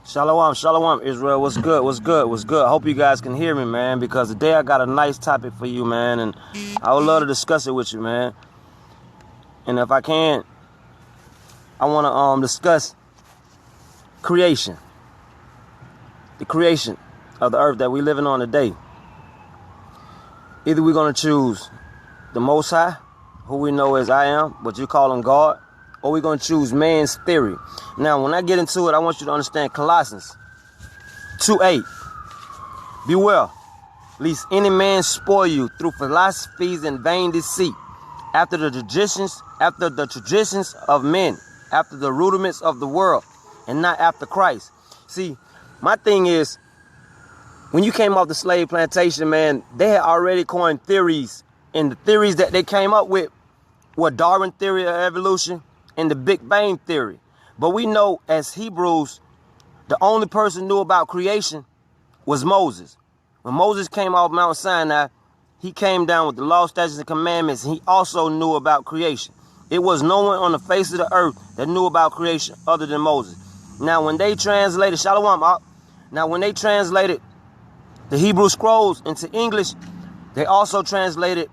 Shalom, shalom, Israel. What's good? What's good? What's good? I hope you guys can hear me, man, because today I got a nice topic for you, man, and I would love to discuss it with you, man. And if I can, I want to discuss creation, the creation of the earth that we're living on today. Either we're going to choose the Most High, who we know as I am, but you call him God, or we're going to choose man's theory. Now, when I get into it, I want you to understand Colossians 2:8. Beware, lest any man spoil you through philosophies and vain deceit, after the traditions of men, after the rudiments of the world, and not after Christ. See, my thing is, when you came off the slave plantation, man, they had already coined theories, and the theories that they came up with were Darwin theory of evolution and the Big Bang theory. But we know as Hebrews, the only person who knew about creation was Moses. When Moses came off Mount Sinai, he came down with the law, statutes, and commandments, and he also knew about creation. It was no one on the face of the earth that knew about creation other than Moses. Now, when they translated, when they translated the Hebrew scrolls into English, they also translated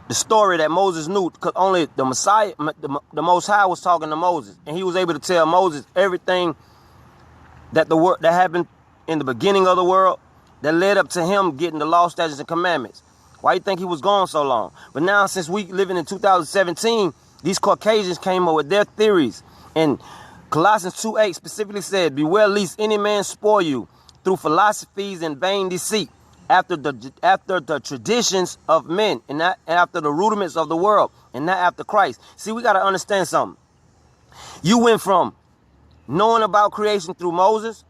the story that Moses knew, because only the Messiah, the Most High, was talking to Moses, and he was able to tell Moses everything that happened in the beginning of the world that led up to him getting the law, statutes, and commandments. Why do you think he was gone so long? But now, since we living in 2017, these Caucasians came up with their theories, and Colossians 2:8 specifically said, "Beware lest any man spoil you through philosophies and vain deceit, after the traditions of men, and not after the rudiments of the world, and not after Christ." See, we got to understand something. You went from knowing about creation through Moses,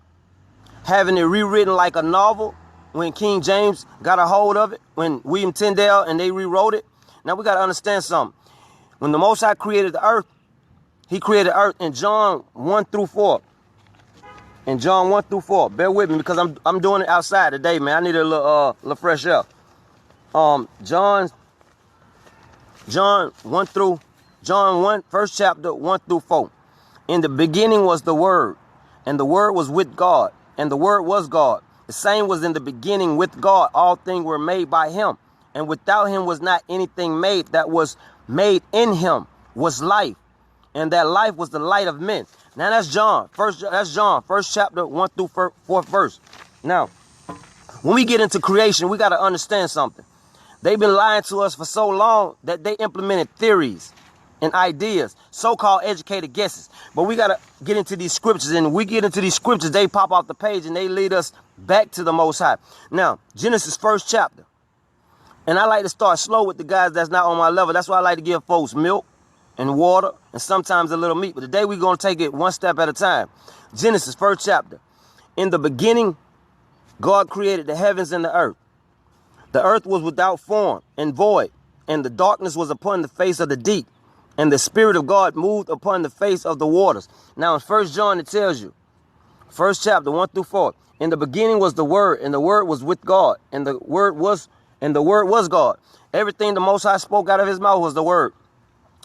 having it rewritten like a novel when King James got a hold of it, when William Tyndale and they rewrote it. Now we got to understand something. When the Most High created the earth, he created the earth in John 1-4. In John 1-4, bear with me because I'm doing it outside today, man. I need a little fresh air. John 1, first chapter 1-4. In the beginning was the Word, and the Word was with God, and the Word was God. The same was in the beginning with God. All things were made by Him, and without Him was not anything made that was made. In Him was life, and that life was the light of men. Now that's John, first chapter 1-4 verse. Now, when we get into creation, we got to understand something. They've been lying to us for so long that they implemented theories and ideas, so-called educated guesses. But we got to get into these scriptures, and when we get into these scriptures, they pop off the page and they lead us back to the Most High. Now, Genesis first chapter. And I like to start slow with the guys that's not on my level. That's why I like to give folks milk and water, and sometimes a little meat. But today we're going to take it one step at a time. Genesis, first chapter. In the beginning, God created the heavens and the earth. The earth was without form and void, and the darkness was upon the face of the deep, and the Spirit of God moved upon the face of the waters. Now in 1 John, it tells you, first chapter 1-4. In the beginning was the Word, and the Word was with God, and the Word was God. Everything the Most High spoke out of his mouth was the Word.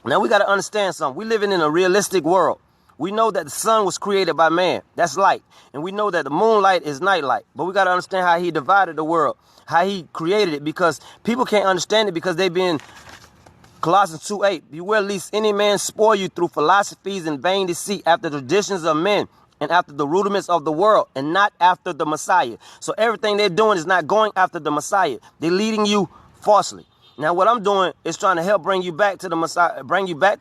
Now, we got to understand something. We're living in a realistic world. We know that the sun was created by man. That's light. And we know that the moonlight is nightlight. But we got to understand how he divided the world, how he created it, because people can't understand it because they've been Colossians 2:8. Beware lest any man spoil you through philosophies and vain deceit, after the traditions of men, and after the rudiments of the world, and not after the Messiah. So everything they're doing is not going after the Messiah. They're leading you falsely. Now, what I'm doing is trying to help bring you back to the Messiah, and bring you back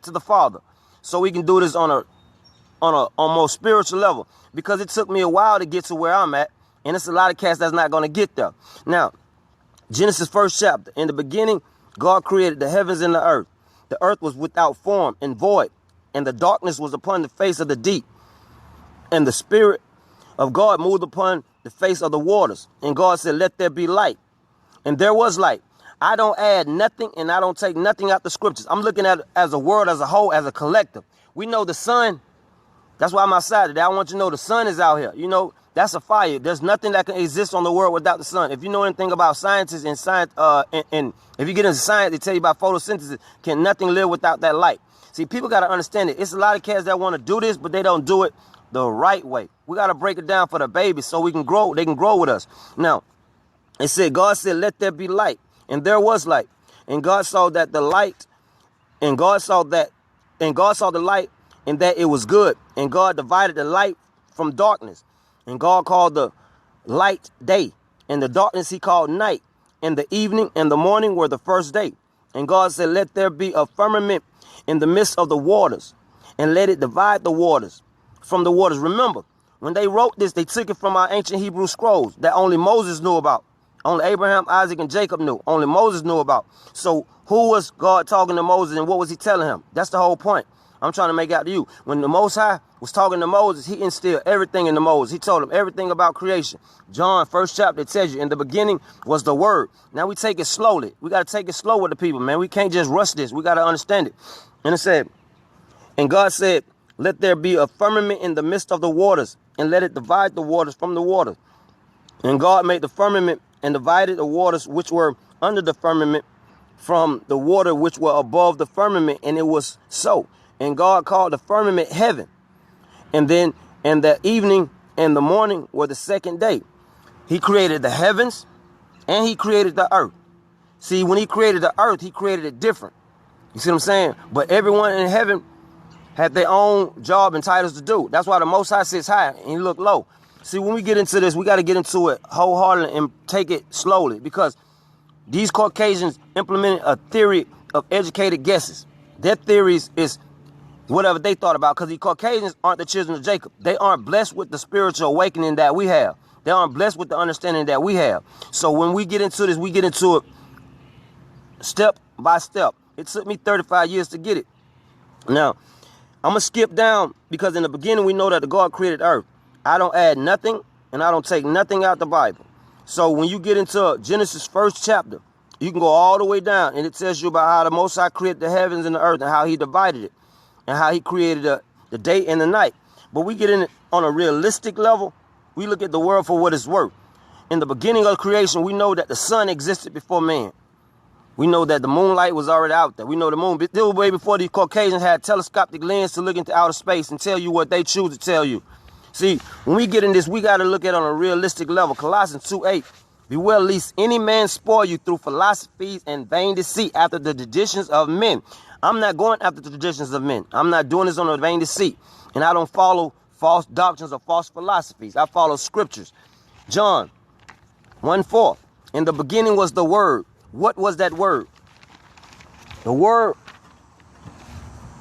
to the Father, so we can do this on a more spiritual level. Because it took me a while to get to where I'm at, and it's a lot of cats that's not going to get there. Now, Genesis first chapter. In the beginning, God created the heavens and the earth. The earth was without form and void, and the darkness was upon the face of the deep, and the Spirit of God moved upon the face of the waters. And God said, "Let there be light." And there was light. I don't add nothing, and I don't take nothing out the scriptures. I'm looking at it as a world, as a whole, as a collective. We know the sun. That's why I'm outside today. I want you to know the sun is out here. You know, that's a fire. There's nothing that can exist on the world without the sun. If you know anything about scientists and science, and if you get into science, they tell you about photosynthesis. Can nothing live without that light? See, people got to understand it. It's a lot of cats that want to do this, but they don't do it the right way. We got to break it down for the babies so we can grow. They can grow with us. Now, it said, God said, let there be light. And there was light. And God saw that the light, and God saw the light, and that it was good. And God divided the light from darkness. And God called the light day, and the darkness he called night. And the evening and the morning were the first day. And God said, let there be a firmament in the midst of the waters, and let it divide the waters from the waters. Remember, when they wrote this, they took it from our ancient Hebrew scrolls that only Moses knew about. Only Abraham, Isaac, and Jacob knew. Only Moses knew about. So who was God talking to Moses, and what was he telling him? That's the whole point I'm trying to make out to you. When the Most High was talking to Moses, he instilled everything into Moses. He told him everything about creation. John, 1st chapter, it tells you, in the beginning was the Word. Now we take it slowly. We got to take it slow with the people, man. We can't just rush this. We got to understand it. And it said, and God said, let there be a firmament in the midst of the waters, and let it divide the waters from the waters. And God made the firmament and divided the waters which were under the firmament from the water which were above the firmament, and it was so. And God called the firmament heaven. And the evening and the morning were the second day. He created the heavens and he created the earth. See, when he created the earth, he created it different. You see what I'm saying? But everyone in heaven had their own job and titles to do. That's why the Most High sits high and he looked low. See, when we get into this, we got to get into it wholeheartedly and take it slowly, because these Caucasians implemented a theory of educated guesses. Their theories is whatever they thought about, because the Caucasians aren't the children of Jacob. They aren't blessed with the spiritual awakening that we have. They aren't blessed with the understanding that we have. So when we get into this, we get into it step by step. It took me 35 years to get it. Now, I'm going to skip down, because in the beginning we know that the God created earth. I don't add nothing, and I don't take nothing out the Bible. So when you get into Genesis 1st chapter, you can go all the way down, and it tells you about how the Most High created the heavens and the earth, and how he divided it, and how he created the day and the night. But we get in it on a realistic level. We look at the world for what it's worth. In the beginning of creation, we know that the sun existed before man. We know that the moonlight was already out there. We know the moon, this was way before the Caucasians had telescopic lens to look into outer space and tell you what they choose to tell you. See, when we get in this, we got to look at it on a realistic level. Colossians 2:8. Beware lest any man spoil you through philosophies and vain deceit after the traditions of men. I'm not going after the traditions of men. I'm not doing this on a vain deceit. And I don't follow false doctrines or false philosophies. I follow scriptures. John 1:4. In the beginning was the Word. What was that word? The word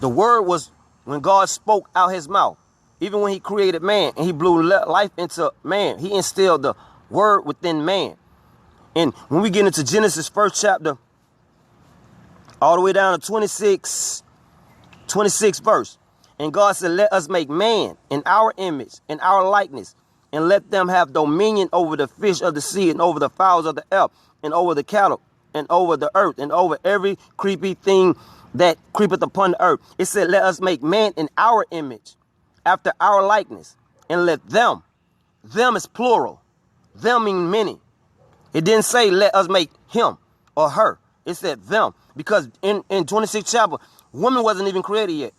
was when God spoke out his mouth. Even when he created man and he blew life into man, he instilled the word within man. And when we get into Genesis 1st chapter, all the way down to 26 verse, and God said, let us make man in our image, in our likeness, and let them have dominion over the fish of the sea, and over the fowls of the air, and over the cattle, and over the earth, and over every creepy thing that creepeth upon the earth. It said, let us make man in our image, after our likeness, and let them is plural. Them mean many. It didn't say let us make him or her. It said them, because in 26th chapter, woman wasn't even created yet.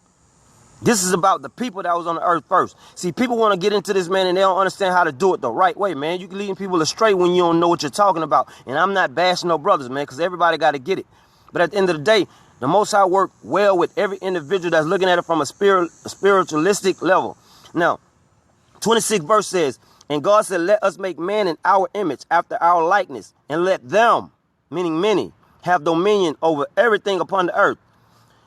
This is about the people that was on the earth first. See, people want to get into this, man, and they don't understand how to do it the right way, man. You can lead people astray when you don't know what you're talking about. And I'm not bashing no brothers, man, because everybody got to get it. But at the end of the day, the Most High work well with every individual that's looking at it from a spiritualistic level. Now, 26th verse says, and God said, let us make man in our image, after our likeness, and let them, meaning many, have dominion over everything upon the earth.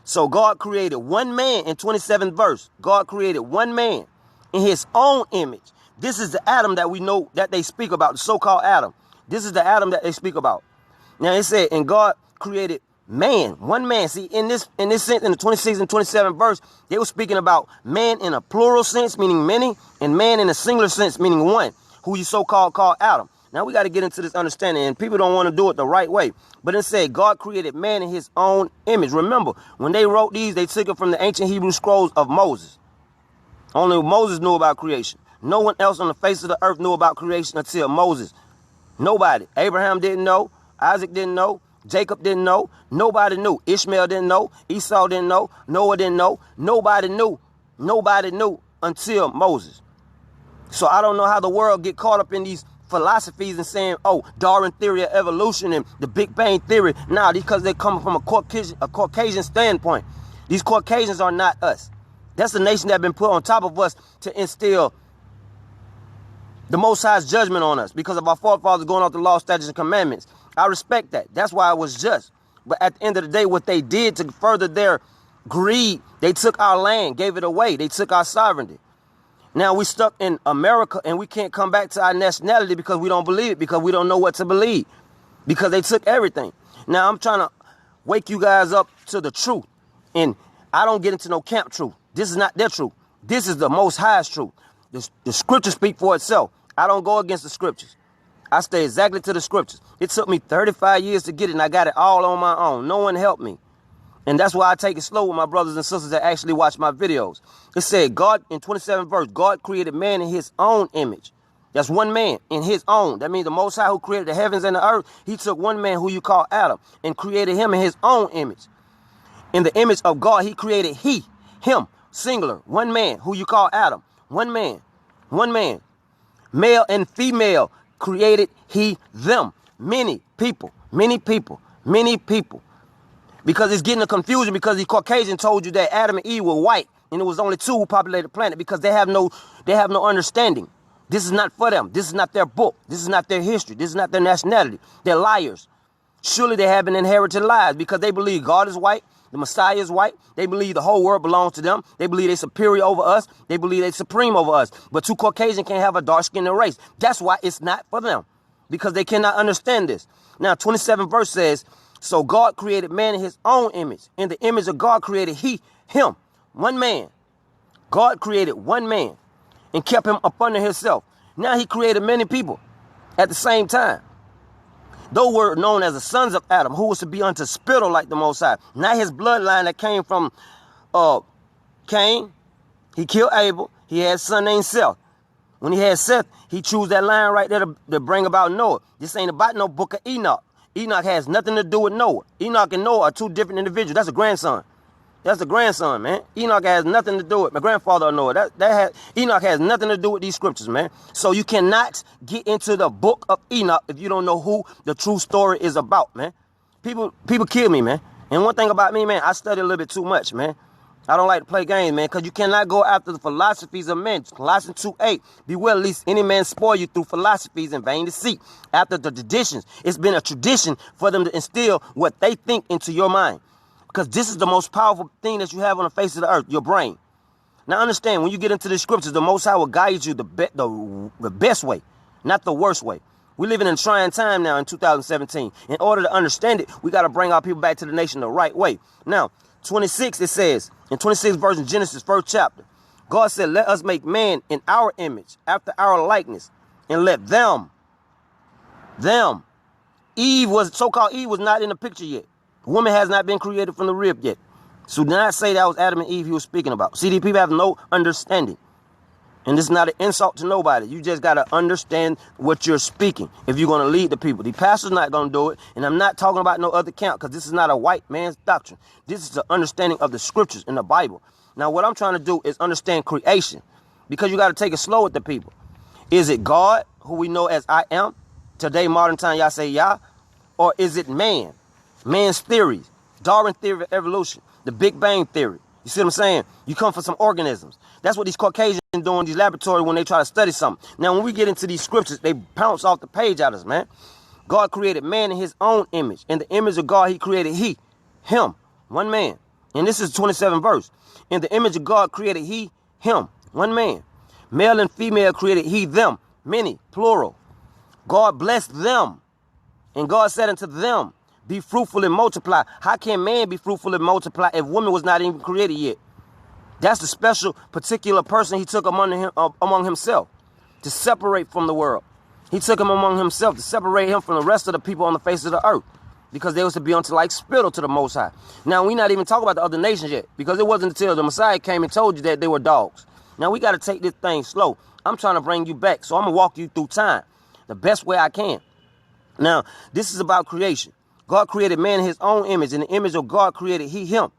So God created one man in 27th verse. God created one man in his own image. This is the Adam that we know that they speak about, the so-called Adam. This is the Adam that they speak about. Now it said, and God created man, one man. See, in this sense, in the 26th and 27th verse, they were speaking about man in a plural sense, meaning many, and man in a singular sense, meaning one, who you so-called called Adam. Now we got to get into this understanding, and people don't want to do it the right way. But it said God created man in his own image. Remember, when they wrote these, they took it from the ancient Hebrew scrolls of Moses. Only Moses knew about creation. No one else on the face of the earth knew about creation until Moses. Nobody. Abraham didn't know. Isaac didn't know. Jacob didn't know. Nobody knew. Ishmael didn't know. Esau didn't know. Noah didn't know. Nobody knew. Nobody knew until Moses. So I don't know how the world get caught up in these philosophies and saying, oh, Darwin theory of evolution and the Big Bang theory. Nah, because they come from a Caucasian standpoint. These Caucasians are not us. That's the nation that been put on top of us to instill the Most High's judgment on us because of our forefathers going off the law, statutes, and commandments. I respect that. That's why I was just. But at the end of the day, what they did to further their greed, they took our land, gave it away. They took our sovereignty. Now we stuck in America and we can't come back to our nationality because we don't believe it, because we don't know what to believe, because they took everything. Now I'm trying to wake you guys up to the truth. And I don't get into no camp truth. This is not their truth. This is the Most High's truth. The scriptures speak for itself. I don't go against the scriptures. I stay exactly to the scriptures. It took me 35 years to get it, and I got it all on my own. No one helped me. And that's why I take it slow with my brothers and sisters that actually watch my videos. It said, God, in 27th verse, God created man in his own image. That's one man in his own. That means the Most High who created the heavens and the earth, he took one man who you call Adam and created him in his own image. In the image of God, he created him, singular, one man who you call Adam. One man. Male and female created he them. Many people. Because it's getting a confusion because the Caucasian told you that Adam and Eve were white and it was only two who populated the planet because they have no understanding. This is not for them. This is not their book. This is not their history. This is not their nationality. They're liars. Surely they have been inherited lies because they believe God is white. The Messiah is white. They believe the whole world belongs to them. They believe they're superior over us. They believe they're supreme over us. But two Caucasians can't have a dark-skinned race. That's why it's not for them, because they cannot understand this. Now, 27th verse says, so God created man in his own image. In the image of God created him, one man. God created one man and kept him up under himself. Now he created many people at the same time. Those were known as the sons of Adam, who was to be unto spittle like the Most High. Not his bloodline that came from Cain. He killed Abel. He had a son named Seth. When he had Seth, he chose that line right there to bring about Noah. This ain't about no book of Enoch. Enoch has nothing to do with Noah. Enoch and Noah are two different individuals. That's a grandson. That's the grandson, man. Enoch has nothing to do with my grandfather or Noah. Enoch has nothing to do with these scriptures, man. So you cannot get into the book of Enoch if you don't know who the true story is about, man. People kill me, man. And one thing about me, man, I study a little bit too much, man. I don't like to play games, man, because you cannot go after the philosophies of men. Colossians 2:8. Beware lest any man spoil you through philosophies and vain deceit. After the traditions, it's been a tradition for them to instill what they think into your mind. Because this is the most powerful thing that you have on the face of the earth, your brain. Now understand, when you get into the scriptures, the Most High will guide you the best way, not the worst way. We're living in a trying time now in 2017. In order to understand it, we got to bring our people back to the nation the right way. Now, 26, it says, in 26th verse in Genesis, 1st chapter, God said, let us make man in our image, after our likeness, and let them, so-called Eve was not in the picture yet. Woman has not been created from the rib yet. So do not say that was Adam and Eve he was speaking about. See, these people have no understanding. And this is not an insult to nobody. You just got to understand what you're speaking if you're going to lead the people. The pastor's not going to do it. And I'm not talking about no other camp because this is not a white man's doctrine. This is the understanding of the scriptures in the Bible. Now, what I'm trying to do is understand creation, because you got to take it slow with the people. Is it God, who we know as I am? Today, modern time, y'all say Yah. Or is it man? Man's theories, Darwin theory of evolution, the Big Bang theory. You see what I'm saying? You come from some organisms. That's what these Caucasians do in these laboratories when they try to study something. Now, when we get into these scriptures, they bounce off the page at us, man. God created man in his own image. In the image of God, he created him, one man. And this is 27th verse. In the image of God created him, one man. Male and female created he, them, many, plural. God blessed them. And God said unto them, be fruitful and multiply. How can man be fruitful and multiply if woman was not even created yet? That's the special, particular person he took among himself to separate from the world. He took him among himself to separate him from the rest of the people on the face of the earth, because they was to be unto like spittle to the Most High. Now, we're not even talking about the other nations yet, because it wasn't until the Messiah came and told you that they were dogs. Now, we got to take this thing slow. I'm trying to bring you back, so I'm going to walk you through time the best way I can. Now, this is about creation. God created man in his own image. In the image of God created he him.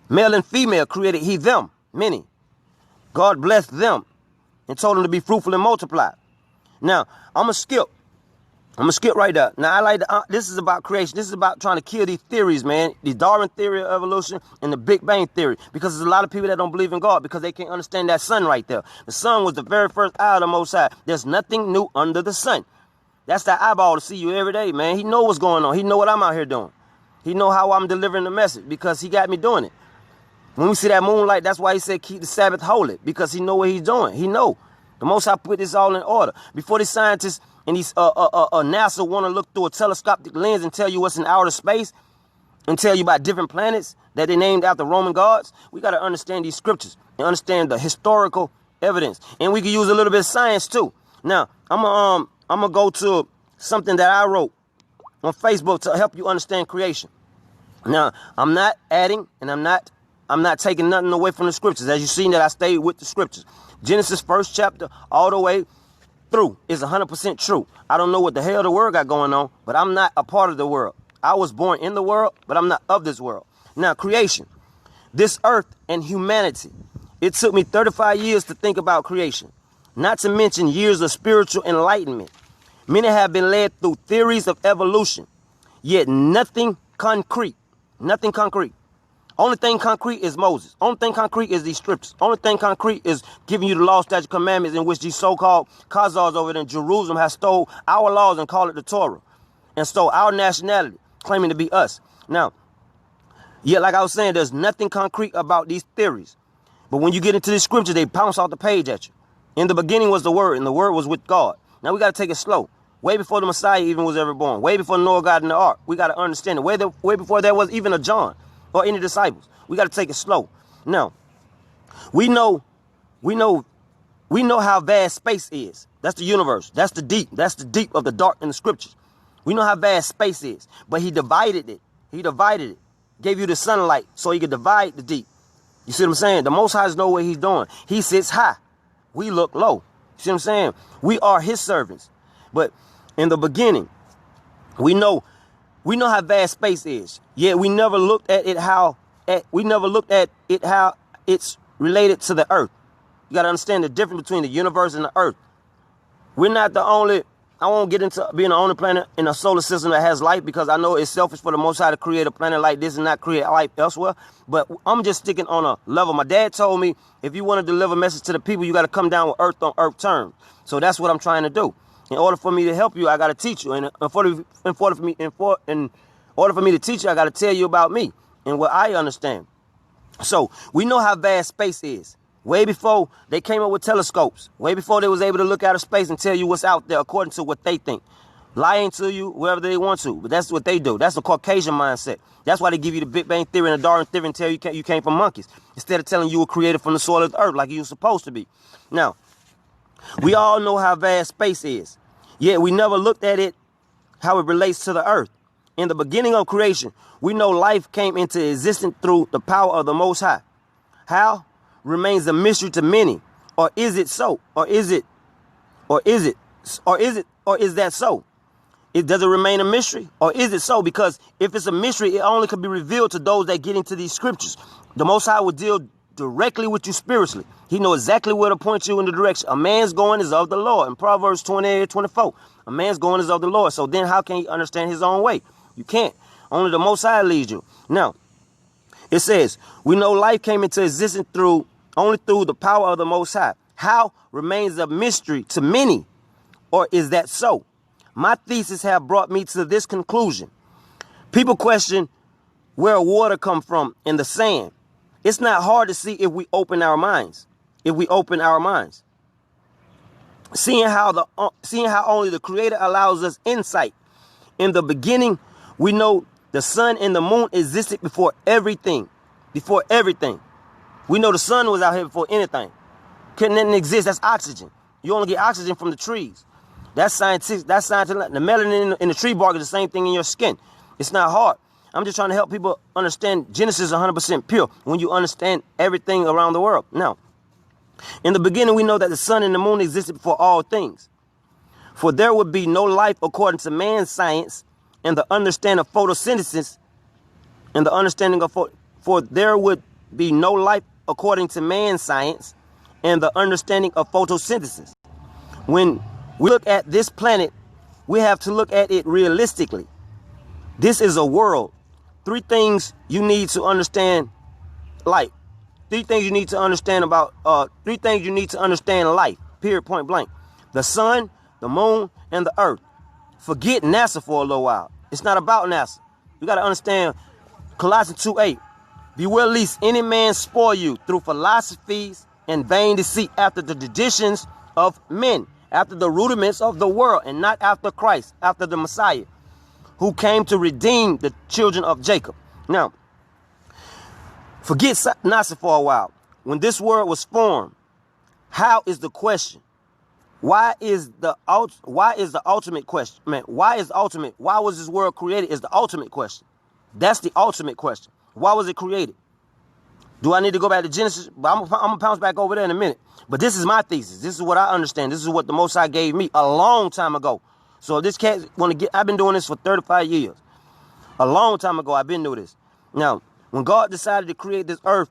Male and female created he them, many. God blessed them and told them to be fruitful and multiply. Now, I'm going to skip right there. Now, I like to, this is about creation. This is about trying to kill these theories, man. The Darwin theory of evolution and the Big Bang theory. Because there's a lot of people that don't believe in God because they can't understand that sun right there. The sun was the very first eye of the Most High. There's nothing new under the sun. That's that eyeball to see you every day, man. He know what's going on. He know what I'm out here doing. He know how I'm delivering the message because he got me doing it. When we see that moonlight, that's why he said keep the Sabbath holy, because he know what he's doing. He know. The Most High put this all in order. Before these scientists and these NASA want to look through a telescopic lens and tell you what's in outer space and tell you about different planets that they named after Roman gods, we got to understand these scriptures and understand the historical evidence. And we can use a little bit of science too. Now, I'm gonna go to something that I wrote on Facebook to help you understand creation. Now, I'm not adding and I'm not taking nothing away from the scriptures. As you've seen that I stayed with the scriptures. Genesis 1st chapter all the way through is 100% true. I don't know what the hell the world got going on, but I'm not a part of the world. I was born in the world, but I'm not of this world. Now, creation, this earth and humanity. It took me 35 years to think about creation, not to mention years of spiritual enlightenment. Many have been led through theories of evolution, yet nothing concrete. Nothing concrete. Only thing concrete is Moses. Only thing concrete is these scriptures. Only thing concrete is giving you the law, statute, commandments in which these so-called Khazars over there in Jerusalem have stole our laws and call it the Torah and stole our nationality, claiming to be us. Now, yet like I was saying, there's nothing concrete about these theories. But when you get into these scriptures, they bounce off the page at you. In the beginning was the Word, and the Word was with God. Now we got to take it slow. Way before the Messiah even was ever born. Way before Noah got in the ark. We got to understand it. Way before there was even a John or any disciples. We got to take it slow. Now, we know how vast space is. That's the universe. That's the deep. That's the deep of the dark in the scriptures. We know how vast space is. But he divided it. He divided it. Gave you the sunlight so he could divide the deep. You see what I'm saying? The Most High knows what he's doing. He sits high. We look low. You see what I'm saying? We are his servants. But in the beginning, we know how vast space is. Yet we never looked at it how it's related to the earth. You got to understand the difference between the universe and the earth. We're not the only, I won't get into being the only planet in a solar system that has life, because I know it's selfish for the Most High to create a planet like this and not create life elsewhere. But I'm just sticking on a level. My dad told me, if you want to deliver a message to the people, you got to come down with earth on earth terms. So that's what I'm trying to do. In order for me to help you, I got to teach you. And in order for me to teach you, I got to tell you about me and what I understand. So we know how vast space is. Way before they came up with telescopes, way before they was able to look out of space and tell you what's out there according to what they think. Lying to you wherever they want to, but that's what they do. That's the Caucasian mindset. That's why they give you the Big Bang theory and the Darwin theory and tell you you came from monkeys, instead of telling you were created from the soil of the earth like you were supposed to be. Now, we all know how vast space is. Yet we never looked at it, how it relates to the earth. In the beginning of creation, we know life came into existence through the power of the Most High. How? Remains a mystery to many. Or is it so? Or is that so? Does it remain a mystery? Or is it so? Because if it's a mystery, it only could be revealed to those that get into these scriptures. The Most High will deal directly with you spiritually. He knows exactly where to point you in the direction. A man's going is of the Lord. In Proverbs 28:24, a man's going is of the Lord. So then how can he understand his own way? You can't. Only the Most High leads you. Now, it says, we know life came into existence only through the power of the Most High. How? Remains a mystery to many. Or is that so? My thesis have brought me to this conclusion. People question where water come from in the sand. It's not hard to see if we open our minds. Seeing how only the Creator allows us insight. In the beginning, we know the sun and the moon existed before everything. We know the sun was out here before anything. Couldn't nothing exist. That's oxygen. You only get oxygen from the trees. That's scientific. The melanin in the tree bark is the same thing in your skin. It's not hard. I'm just trying to help people understand Genesis is 100% pure when you understand everything around the world. Now, in the beginning, we know that the sun and the moon existed before all things. For there would be no life according to man's science and the understanding of photosynthesis for there would be no life according to man's science and the understanding of photosynthesis. When we look at this planet, we have to look at it realistically. This is a world. Three things you need to understand life. Three things you need to understand life. Period, point blank. The sun, the moon, and the earth. Forget NASA for a little while. It's not about NASA. You got to understand Colossians 2:8. Beware lest any man spoil you through philosophies and vain deceit, after the traditions of men, after the rudiments of the world, and not after Christ, after the Messiah, who came to redeem the children of Jacob. Now, forget NASA for a while. When this world was formed, how is the question? Why is the ultimate question? Man, why was this world created is the ultimate question. That's the ultimate question. Why was it created? Do I need to go back to Genesis? I'm going to bounce back over there in a minute. But this is my thesis. This is what I understand. This is what the Most High gave me a long time ago. So if this cat want to get, I've been doing this for 35 years. A long time ago, I've been doing this. Now, when God decided to create this earth,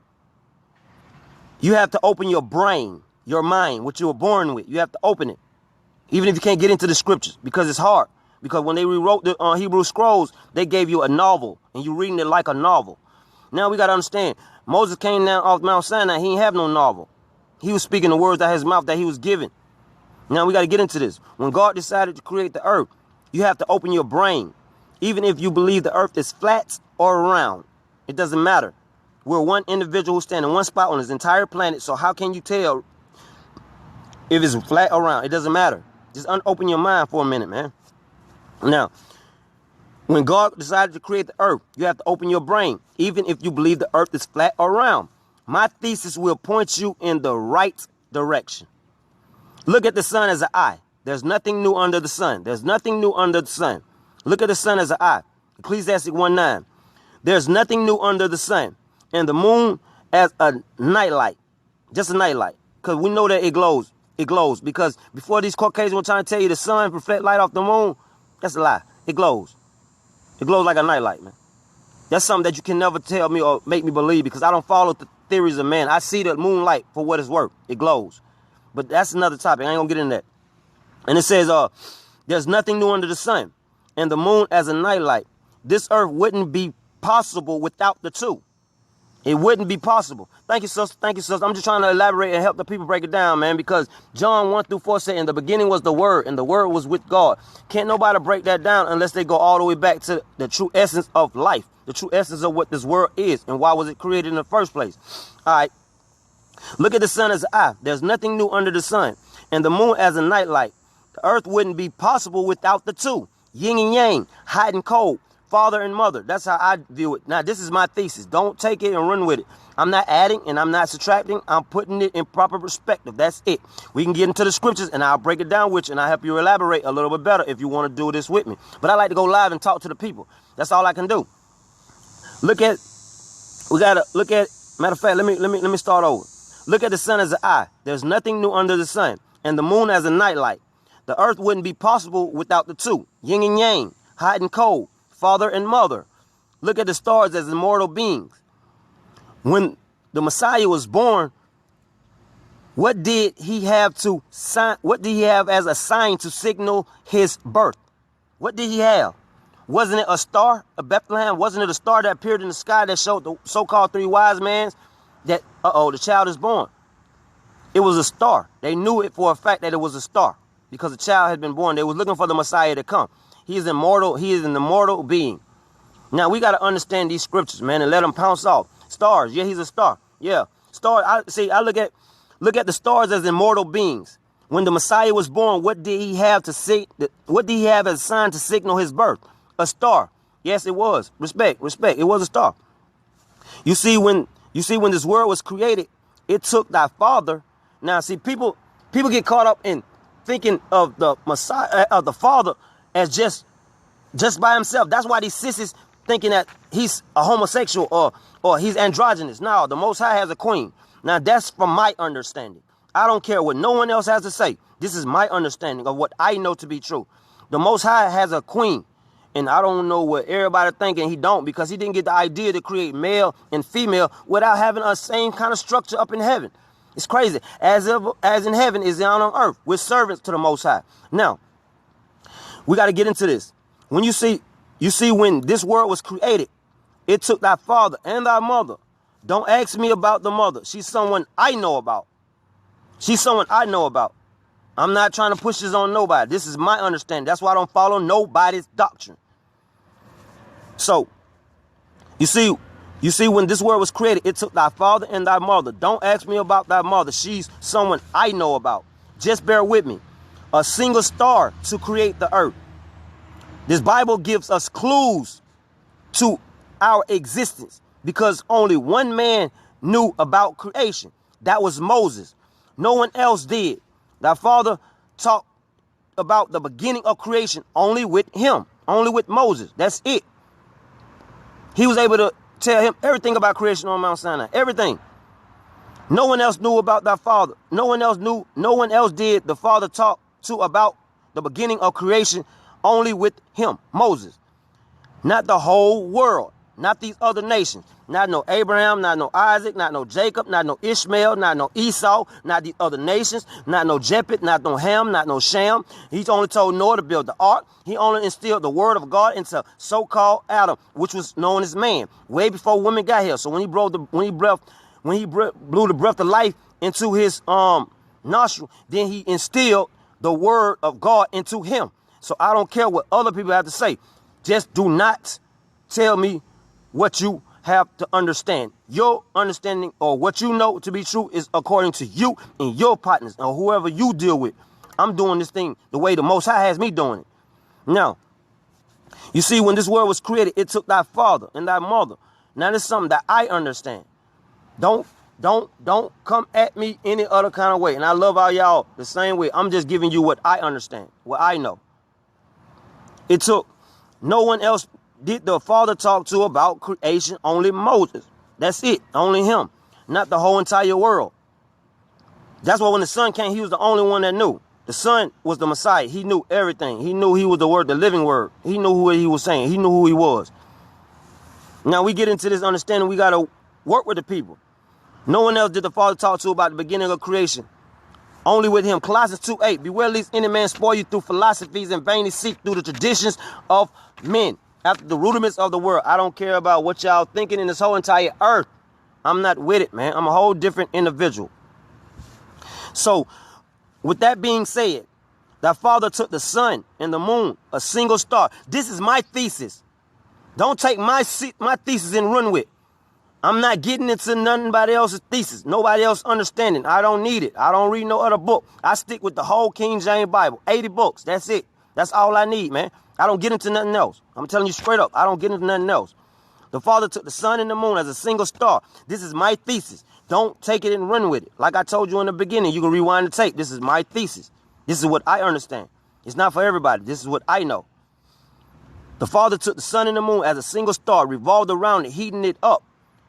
you have to open your brain, your mind, what you were born with. You have to open it. Even if you can't get into the scriptures, because it's hard. Because when they rewrote the Hebrew scrolls, they gave you a novel, and you're reading it like a novel. Now we got to understand, Moses came down off Mount Sinai. He ain't have no novel. He was speaking the words out of his mouth that he was given. Now we got to get into this. When God decided to create the earth, you have to open your brain. Even if you believe the earth is flat or round, it doesn't matter. We're one individual who's standing in one spot on this entire planet. So how can you tell if it's flat or round? It doesn't matter. Just open your mind for a minute, man. Now, when God decided to create the earth, you have to open your brain, even if you believe the earth is flat or round. My thesis will point you in the right direction. Look at the sun as an eye. There's nothing new under the sun. There's nothing new under the sun. Look at the sun as an eye. Ecclesiastes 1:9. There's nothing new under the sun. And the moon as a nightlight. Just a nightlight. Because we know that it glows. It glows. Because before these Caucasians were trying to tell you the sun reflect light off the moon, that's a lie. It glows. It glows like a nightlight, man. That's something that you can never tell me or make me believe, because I don't follow the theories of man. I see the moonlight for what it's worth. It glows. But that's another topic. I ain't going to get into that. And it says, there's nothing new under the sun, and the moon as a nightlight. This earth wouldn't be possible without the two. It wouldn't be possible. Thank you, sister. Thank you, sister. I'm just trying to elaborate and help the people break it down, man, because John 1-4 said, in the beginning was the Word, and the Word was with God. Can't nobody break that down unless they go all the way back to the true essence of life, the true essence of what this world is, and why was it created in the first place. All right. Look at the sun as an eye. There's nothing new under the sun, and the moon as a nightlight. The earth wouldn't be possible without the two. Yin and yang, hot and cold, father and mother. That's how I view it. Now, this is my thesis. Don't take it and run with it. I'm not adding and I'm not subtracting. I'm putting it in proper perspective. That's it. We can get into the scriptures and I'll break it down with you, and I'll help you elaborate a little bit better if you want to do this with me. But I like to go live and talk to the people. That's all I can do. We gotta look at, matter of fact, let me start over. Look at the sun as an eye. There's nothing new under the sun, and the moon as a nightlight. The earth wouldn't be possible without the two. Yin and yang, hot and cold, father and mother. Look at the stars as immortal beings. When the Messiah was born, what did he have as a sign to signal his birth? What did he have? Wasn't it a star of Bethlehem? Wasn't it a star that appeared in the sky that showed the so-called three wise men that, the child is born? It was a star. They knew it for a fact that it was a star because the child had been born. They was looking for the Messiah to come. He is immortal. He is an immortal being. Now, we got to understand these scriptures, man, and let them pounce off. Stars. Yeah, he's a star. Yeah. Star. I look at the stars as immortal beings. When the Messiah was born, what did he have as a sign to signal his birth? A star. Yes, it was. Respect. It was a star. You see, when this world was created, it took thy father. Now, see, people get caught up in thinking of the Messiah, of the Father, as just by himself. That's why these sissies thinking that he's a homosexual or he's androgynous. No, the Most High has a queen. Now, that's from my understanding. I don't care what no one else has to say. This is my understanding of what I know to be true. The Most High has a queen. And I don't know what everybody thinking he don't, because he didn't get the idea to create male and female without having a same kind of structure up in heaven. It's crazy. As in heaven is down on earth. We're servants to the Most High. Now, we got to get into this. When you see when this world was created, it took thy father and thy mother. Don't ask me about the mother. She's someone I know about. She's someone I know about. I'm not trying to push this on nobody. This is my understanding. That's why I don't follow nobody's doctrine. So, you see, when this world was created, it took thy father and thy mother. Don't ask me about thy mother. She's someone I know about. Just bear with me. A single star to create the earth. This Bible gives us clues to our existence because only one man knew about creation. That was Moses. No one else did. Thy father talked about the beginning of creation only with him, only with Moses. That's it. He was able to tell him everything about creation on Mount Sinai. Everything. No one else knew about thy father. No one else knew. No one else did. The father talked to about the beginning of creation only with him, Moses. Not the whole world. Not these other nations. Not no Abraham, not no Isaac, not no Jacob, not no Ishmael, not no Esau, not these other nations, not no Japheth, not no Ham, not no Shem. He's only told Noah to build the ark. He only instilled the word of God into so-called Adam, which was known as man, way before women got here. So when he blew the breath of life into his nostril, then he instilled the word of God into him. So I don't care what other people have to say. Just do not tell me what you have to understand. Your understanding or what you know to be true is according to you and your partners or whoever you deal with. I'm doing this thing the way the Most High has me doing it. Now, you see, when this world was created, it took thy father and thy mother. Now, this is something that I understand. Don't come at me any other kind of way. And I love all y'all the same way. I'm just giving you what I understand, what I know. It took no one else did the father talk to about creation, only Moses. That's it, only him, not the whole entire world. That's why when the son came, he was the only one that knew. The son was the Messiah. He knew everything. He knew he was the word, the living word. He knew who he was saying. He knew who he was. Now we get into this understanding. We got to work with the people. No one else did the father talk to about the beginning of creation, only with him. Colossians 2:8. Beware lest any man spoil you through philosophies and vainly seek through the traditions of men, after the rudiments of the world. I don't care about what y'all thinking in this whole entire earth. I'm not with it, man. I'm a whole different individual. So, with that being said, thy father took the sun and the moon, a single star. This is my thesis. Don't take my thesis and run with. I'm not getting into nobody else's thesis, nobody else understanding. I don't need it. I don't read no other book. I stick with the whole King James Bible, 80 books. That's it. That's all I need, man. I don't get into nothing else. I'm telling you straight up. I don't get into nothing else. The father took the sun and the moon as a single star. This is my thesis. Don't take it and run with it. Like I told you in the beginning, you can rewind the tape. This is my thesis. This is what I understand. It's not for everybody. This is what I know. The father took the sun and the moon as a single star, revolved around it, heating it up,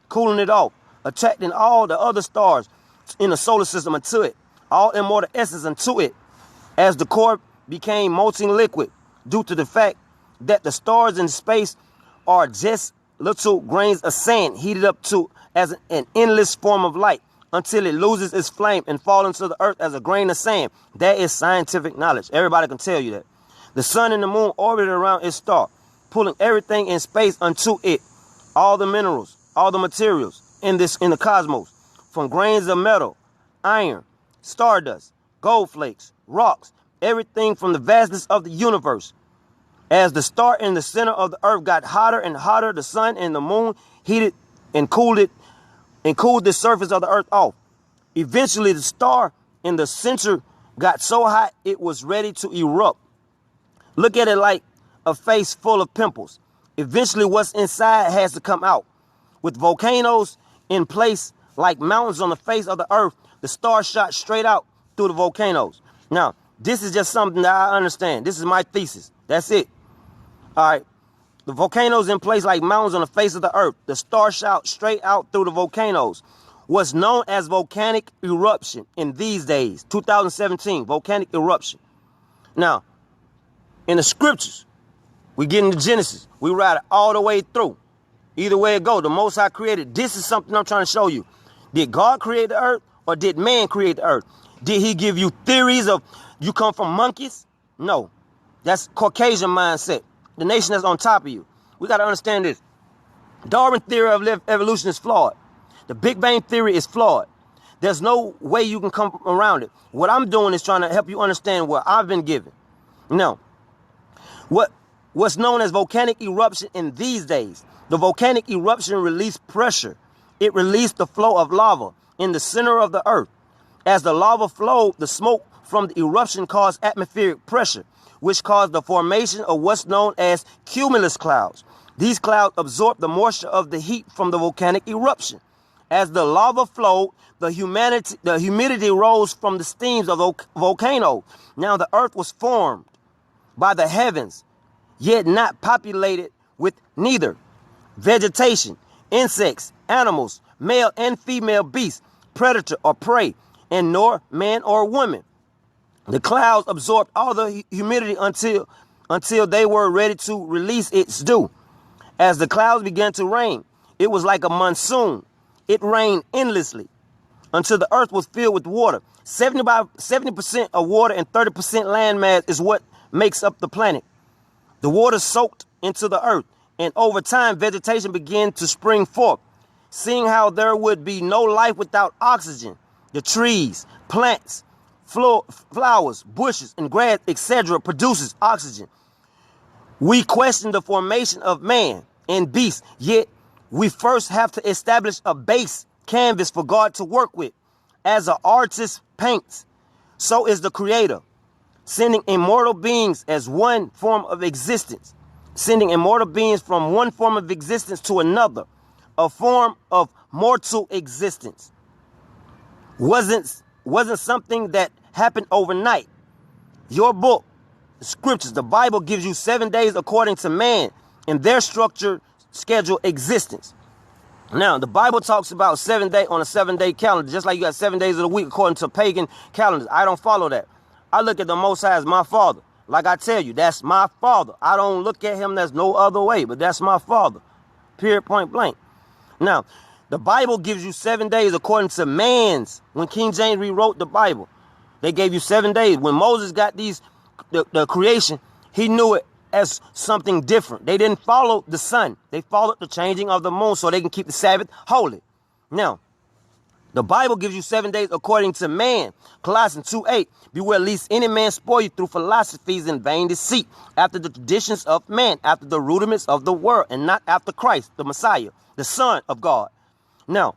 cooling it off, attracting all the other stars in the solar system unto it, all immortal essence unto it, as the core became molten liquid, due to the fact that the stars in space are just little grains of sand heated up to as an endless form of light until it loses its flame and falls into the earth as a grain of sand. That is scientific knowledge. Everybody can tell you that. The sun and the moon orbited around its star, pulling everything in space unto it, all the minerals, all the materials in the cosmos, from grains of metal, iron, stardust, gold flakes, rocks, everything from the vastness of the universe. As the star in the center of the earth got hotter and hotter, the sun and the moon heated and cooled the surface of the earth off. Eventually, the star in the center got so hot it was ready to erupt. Look at it like a face full of pimples. Eventually, what's inside has to come out. With volcanoes in place like mountains on the face of the earth, the star shot straight out through the volcanoes. Now, this is just something that I understand. This is my thesis. That's it. All right. The volcanoes in place like mountains on the face of the earth. The star shot straight out through the volcanoes. What's known as volcanic eruption in these days, 2017, volcanic eruption. Now, in the scriptures, we get into Genesis. We ride it all the way through. Either way it go, the Most High created. This is something I'm trying to show you. Did God create the earth Or did man create the earth? Did he give you theories of you come from monkeys? No. That's Caucasian mindset. The nation that's on top of you. We got to understand this. Darwin's theory of evolution is flawed. The Big Bang theory is flawed. There's no way you can come around it. What I'm doing is trying to help you understand what I've been given. Now, what's known as volcanic eruption in these days. The volcanic eruption released pressure. It released the flow of lava in the center of the earth. As the lava flowed, the smoke from the eruption caused atmospheric pressure, which caused the formation of what's known as cumulus clouds. These clouds absorb the moisture of the heat from the volcanic eruption. As the lava flowed, the humidity rose from the steams of the volcano. Now the earth was formed by the heavens, yet not populated with neither vegetation, insects, animals, male and female beasts, predator or prey, and nor man or woman. The clouds absorbed all the humidity until they were ready to release its due. As the clouds began to rain, it was like a monsoon. It rained endlessly until the earth was filled with water. 70% of water and 30% landmass is what makes up the planet. The water soaked into the earth, and over time, vegetation began to spring forth. Seeing how there would be no life without oxygen, the trees, plants, flowers, bushes, and grass, etc. produces oxygen. We question the formation of man and beast, yet we first have to establish a base canvas for God to work with. As an artist paints, so is the creator, sending immortal beings as one form of existence, sending immortal beings from one form of existence to another, a form of mortal existence. Wasn't something that happened overnight. Your book, the scriptures, the Bible gives you 7 days according to man and their structured schedule existence. Now, the Bible talks about 7 day on a 7-day calendar, just like you got 7 days of the week according to pagan calendars. I don't follow that. I look at the Most High as my Father. Like I tell you, that's my Father. I don't look at him as no other way, but that's my Father. Period, point blank. Now, the Bible gives you 7 days according to man's. When King James rewrote the Bible, they gave you 7 days. When Moses got the creation, he knew it as something different. They didn't follow the sun. They followed the changing of the moon so they can keep the Sabbath holy. Now, the Bible gives you 7 days according to man. Colossians 2:8. Beware lest any man spoil you through philosophies and vain deceit, after the traditions of man, after the rudiments of the world, and not after Christ, the Messiah, the Son of God. Now,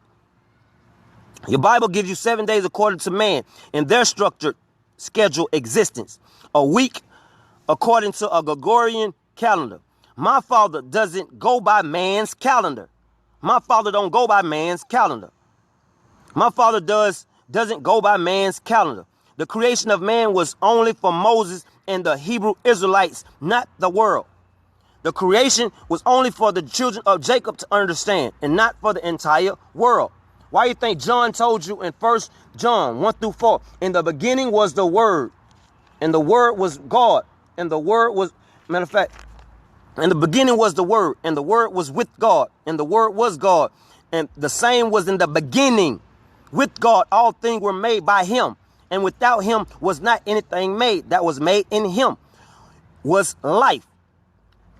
your Bible gives you 7 days according to man in their structured schedule existence. A week according to a Gregorian calendar. My Father doesn't go by man's calendar. My Father don't go by man's calendar. My Father doesn't go by man's calendar. The creation of man was only for Moses and the Hebrew Israelites, not the world. The creation was only for the children of Jacob to understand and not for the entire world. Why do you think John told you in 1 John 1-4, in the beginning was the Word, and the Word was God, and the Word was, matter of fact, in the beginning was the Word, and the Word was with God, and the Word was God, and the same was in the beginning with God. All things were made by him, and without him was not anything made that was made. In him was life,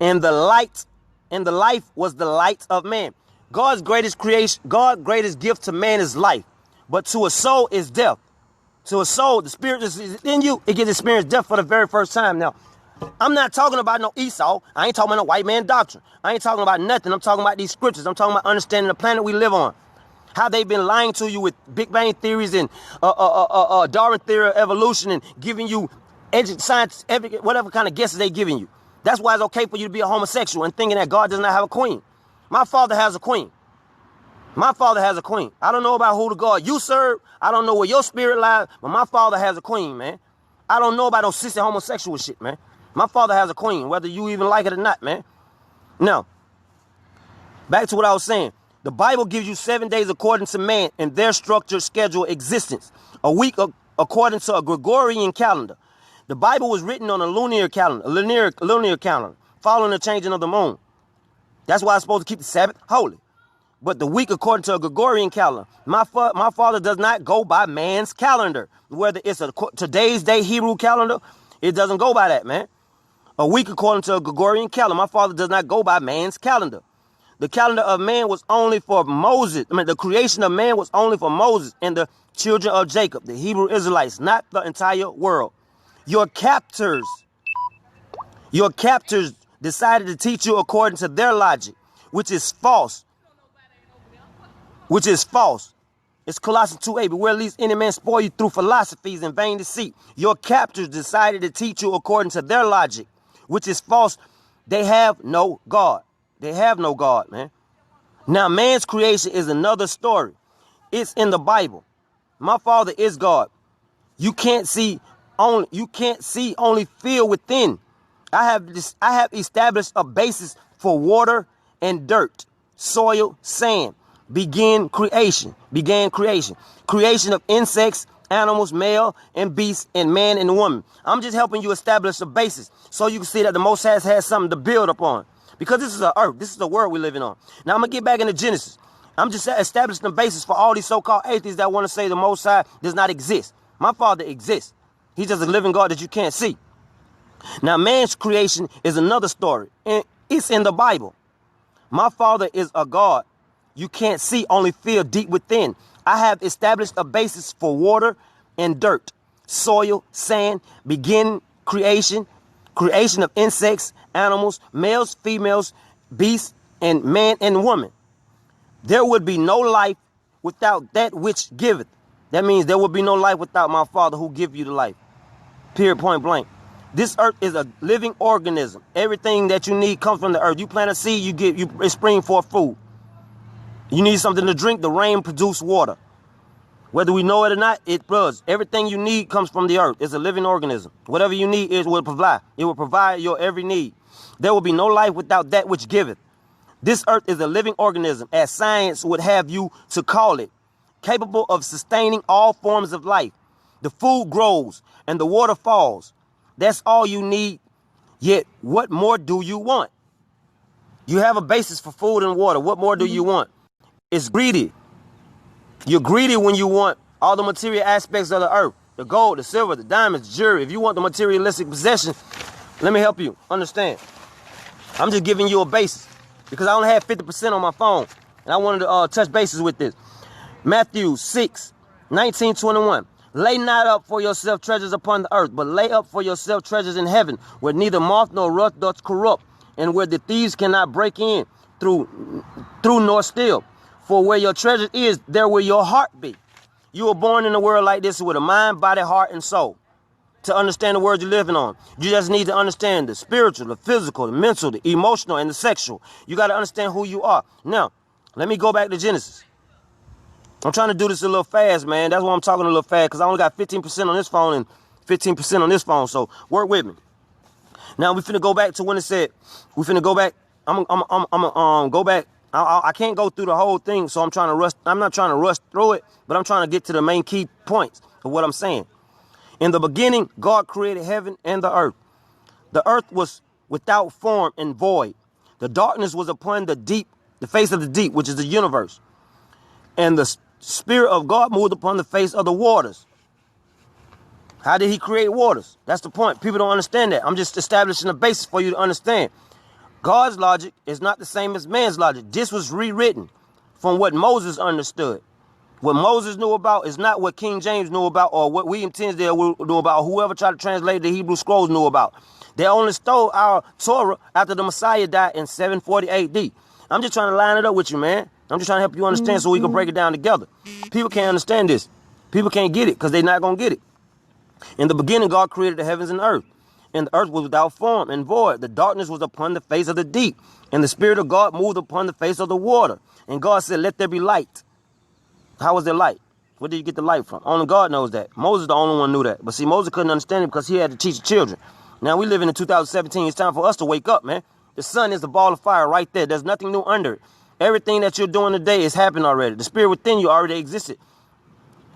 and the life was the light of man. God's greatest creation, God's greatest gift to man is life, but to a soul is death. To a soul, the spirit is in you, it gets experienced death for the very first time. Now, I'm not talking about no Esau. I ain't talking about no white man doctrine. I ain't talking about nothing. I'm talking about these scriptures. I'm talking about understanding the planet we live on. How they've been lying to you with Big Bang theories and Darwin theory of evolution and giving you science, whatever kind of guesses they giving you. That's why it's okay for you to be a homosexual and thinking that God does not have a queen. My Father has a queen. My Father has a queen. I don't know about who the God you serve. I don't know where your spirit lies, but my Father has a queen, man. I don't know about no sister homosexual shit, man. My Father has a queen, whether you even like it or not, man. Now, back to what I was saying. The Bible gives you 7 days according to man and their structured schedule existence. A week according to a Gregorian calendar. The Bible was written on a lunar calendar, following the changing of the moon. That's why it's supposed to keep the Sabbath holy. but the week according to a Gregorian calendar. My Father does not go by man's calendar. Whether it's a today's day Hebrew calendar, it doesn't go by that, man. A week according to a Gregorian calendar. My Father does not go by man's calendar. The calendar of man was only for Moses. The creation of man was only for Moses and the children of Jacob, the Hebrew Israelites, not the entire world. Your captors decided to teach you according to their logic, which is false. It's Colossians 2:8. But where least any man spoil you through philosophies and vain deceit. Your captors decided to teach you according to their logic, which is false. They have no God. They have no God, man. Now, man's creation is another story. It's in the Bible. My Father is God. You can't see, only feel within. I have established a basis for water and dirt, soil, sand. Began creation. Creation of insects, animals, male and beast, and man and woman. I'm just helping you establish a basis so you can see that the Most High has something to build upon. Because this is an earth. This is the world we're living on. Now, I'm going to get back into Genesis. I'm just establishing the basis for all these so-called atheists that want to say the Most High does not exist. My Father exists. He's just a living God that you can't see. Now, man's creation is another story. And it's in the Bible. My Father is a God you can't see, only feel deep within. I have established a basis for water and dirt, soil, sand, beginning creation of insects, animals, males, females, beasts, and man and woman. There would be no life without that which giveth. That means there would be no life without my Father who give you the life. Period, point blank. This earth is a living organism. Everything that you need comes from the earth. You plant a seed, it spring forth food. You need something to drink, the rain produces water. Whether we know it or not, it does. Everything you need comes from the earth. It's a living organism. Whatever you need, it will provide. It will provide your every need. There will be no life without that which giveth. This earth is a living organism, as science would have you to call it, capable of sustaining all forms of life. The food grows and the water falls. That's all you need. Yet, what more do you want? You have a basis for food and water. What more do you want? It's greedy. You're greedy when you want all the material aspects of the earth. The gold, the silver, the diamonds, the jewelry. If you want the materialistic possession, let me help you understand. I'm just giving you a basis because I only have 50% on my phone. And I wanted to touch bases with this. Matthew 6:19-21. Lay not up for yourself treasures upon the earth, but lay up for yourself treasures in heaven, where neither moth nor rust doth corrupt, and where the thieves cannot break in through nor steal. For where your treasure is, there will your heart be. You were born in a world like this with a mind, body, heart, and soul. To understand the world you're living on, you just need to understand the spiritual, the physical, the mental, the emotional, and the sexual. You got to understand who you are. Now, let me go back to Genesis. I'm trying to do this a little fast, man. That's why I'm talking a little fast, because I only got 15% on this phone and 15% on this phone. So work with me. Now we finna go back to when it said we finna go back. I'm go back. I can't go through the whole thing, so I'm trying to rush. I'm not trying to rush through it, but I'm trying to get to the main key points of what I'm saying. In the beginning, God created heaven and the earth. The earth was without form and void. The darkness was upon the deep, the face of the deep, which is the universe. And the Spirit of God moved upon the face of the waters. How did he create waters? That's the point. People don't understand that. I'm just establishing a basis for you to understand. God's logic is not the same as man's logic. This was rewritten from what Moses understood. What Moses knew about is not what King James knew about or what William Tyndale knew about, or whoever tried to translate the Hebrew scrolls knew about. They only stole our Torah after the Messiah died in 740 AD. I'm just trying to line it up with you, man. I'm just trying to help you understand so we can break it down together. People can't understand this. People can't get it because they're not going to get it. In the beginning, God created the heavens and earth. And the earth was without form and void. The darkness was upon the face of the deep. And the Spirit of God moved upon the face of the water. And God said, let there be light. How was there light? Where did you get the light from? Only God knows that. Moses the only one knew that. But see, Moses couldn't understand it because he had to teach the children. Now we live in 2017. It's time for us to wake up, man. The sun is the ball of fire right there. There's nothing new under it. Everything that you're doing today is happening already. The spirit within you already existed.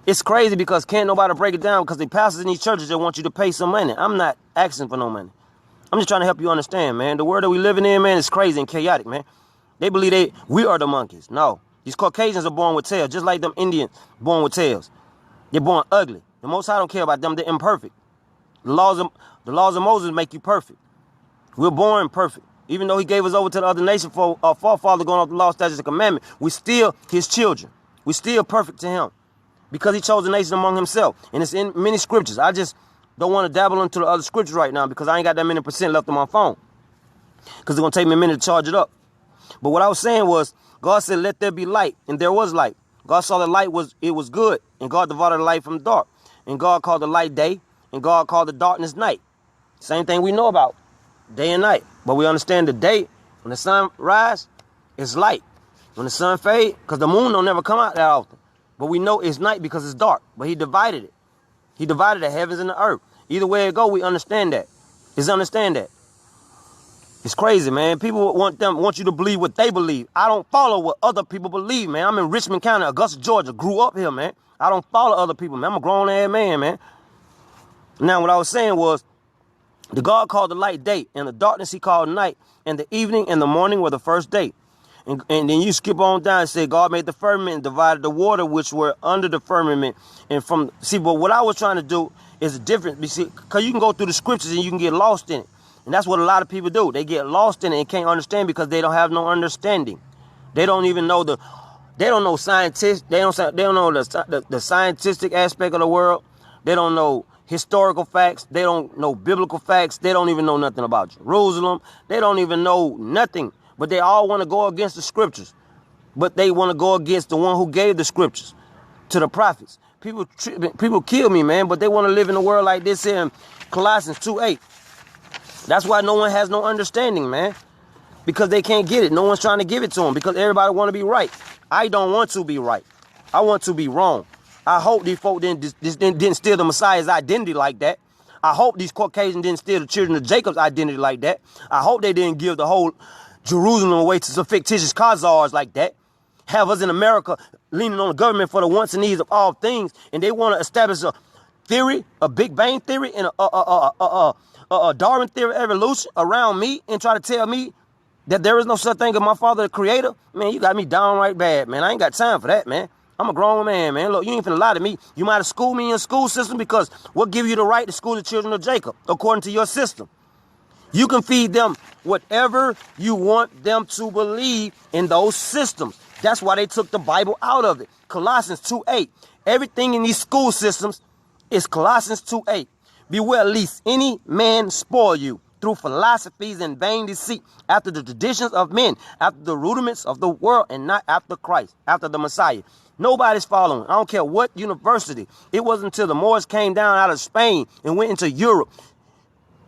It's crazy because can't nobody break it down because the pastors in these churches that want you to pay some money. I'm not asking for no money. I'm just trying to help you understand, man. The world that we living in, man, is crazy and chaotic, man. They believe we are the monkeys. No, These Caucasians are born with tails, just like them Indians born with tails. They're born ugly. The Most High don't care about them. They're imperfect. The laws of Moses make you perfect. We're born perfect. Even though he gave us over to the other nation for our forefather going off the law, statutes, and commandment, we still his children. We still perfect to him because he chose a nation among himself. And it's in many scriptures. I just don't want to dabble into the other scriptures right now because I ain't got that many percent left on my phone. Because it's going to take me a minute to charge it up. But what I was saying was, God said, let there be light. And there was light. God saw the light was good. And God divided the light from the dark. And God called the light day. And God called the darkness night. Same thing we know about. Day and night. But we understand the day, when the sun rise, it's light. When the sun fades, because the moon don't never come out that often. But we know it's night because it's dark. But he divided it. He divided the heavens and the earth. Either way it go, we understand that. Just understand that. It's crazy, man. People want you to believe what they believe. I don't follow what other people believe, man. I'm in Richmond County, Augusta, Georgia. Grew up here, man. I don't follow other people, man. I'm a grown-ass man. Now, what I was saying was, the God called the light day, and the darkness he called night, and the evening and the morning were the first day. And then you skip on down and say, God made the firmament and divided the water which were under the firmament. And but what I was trying to do is different, because you can go through the scriptures and you can get lost in it. And that's what a lot of people do. They get lost in it and can't understand because they don't have no understanding. They don't even know they don't know scientists. They don't know the scientific aspect of the world. They don't know historical facts. They don't know biblical facts. They don't even know nothing about Jerusalem. They don't even know nothing. But they all want to go against the scriptures. But they want to go against the one who gave the scriptures to the prophets. People kill me, man, but they want to live in a world like this here in Colossians 2:8. That's why no one has no understanding, man. Because they can't get it. No one's trying to give it to them because everybody want to be right. I don't want to be right. I want to be wrong. I hope these folk didn't steal the Messiah's identity like that. I hope these Caucasians didn't steal the children of Jacob's identity like that. I hope they didn't give the whole Jerusalem away to some fictitious Khazars like that. Have us in America leaning on the government for the wants and needs of all things. And they want to establish a theory, a Big Bang theory, and a Darwin theory evolution around me and try to tell me that there is no such thing as my father, the creator. Man, you got me downright bad, man. I ain't got time for that, man. I'm a grown man, man. Look, you ain't finna lie to me. You might have schooled me in your school system because what give you the right to school the children of Jacob according to your system? You can feed them whatever you want them to believe in those systems. That's why they took the Bible out of it. Colossians 2:8. Everything in these school systems is Colossians 2:8. Beware lest any man spoil you through philosophies and vain deceit, after the traditions of men, after the rudiments of the world, and not after Christ, after the Messiah. Nobody's following. I don't care what university. It wasn't until the Moors came down out of Spain and went into Europe.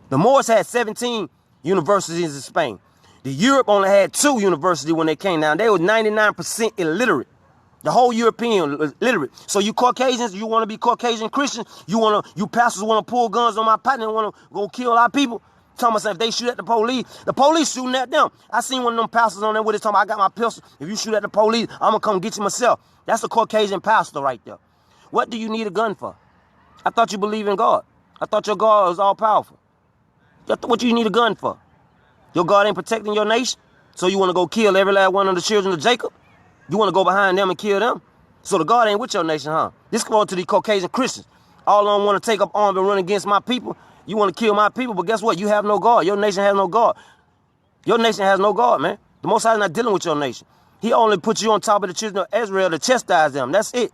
The Moors had 17 universities in Spain. The Europe only had 2 universities when they came down. They were 99% illiterate. The whole European illiterate. So you Caucasians, you want to be Caucasian Christians, you pastors want to pull guns on my partner and want to go kill our people. Talking about if they shoot at the police shooting at them. I seen one of them pastors on there with it talking about, I got my pistol. If you shoot at the police, I'm going to come get you myself. That's a Caucasian pastor right there. What do you need a gun for? I thought you believe in God. I thought your God was all powerful. What do you need a gun for? Your God ain't protecting your nation? So you want to go kill every last one of the children of Jacob? You want to go behind them and kill them? So the God ain't with your nation, huh? This goes to the Caucasian Christians. All of them want to take up arms and run against my people. You want to kill my people, but guess what? You have no God. Your nation has no God. Your nation has no God, man. The Most High is not dealing with your nation. He only put you on top of the children of Israel to chastise them. That's it.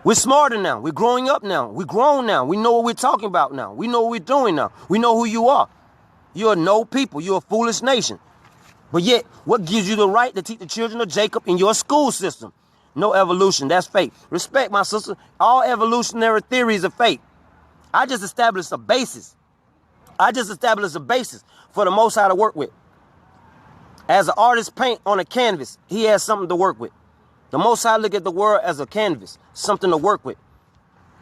We're smarter now. We're growing up now. We're grown now. We know what we're talking about now. We know what we're doing now. We know who you are. You're no people. You're a foolish nation. But yet, what gives you the right to teach the children of Jacob in your school system? No evolution. That's fake. Respect, my sister. All evolutionary theories are fake. I just established a basis. For the Most High to work with. As an artist paint on a canvas, he has something to work with. The Most High look at the world as a canvas, something to work with.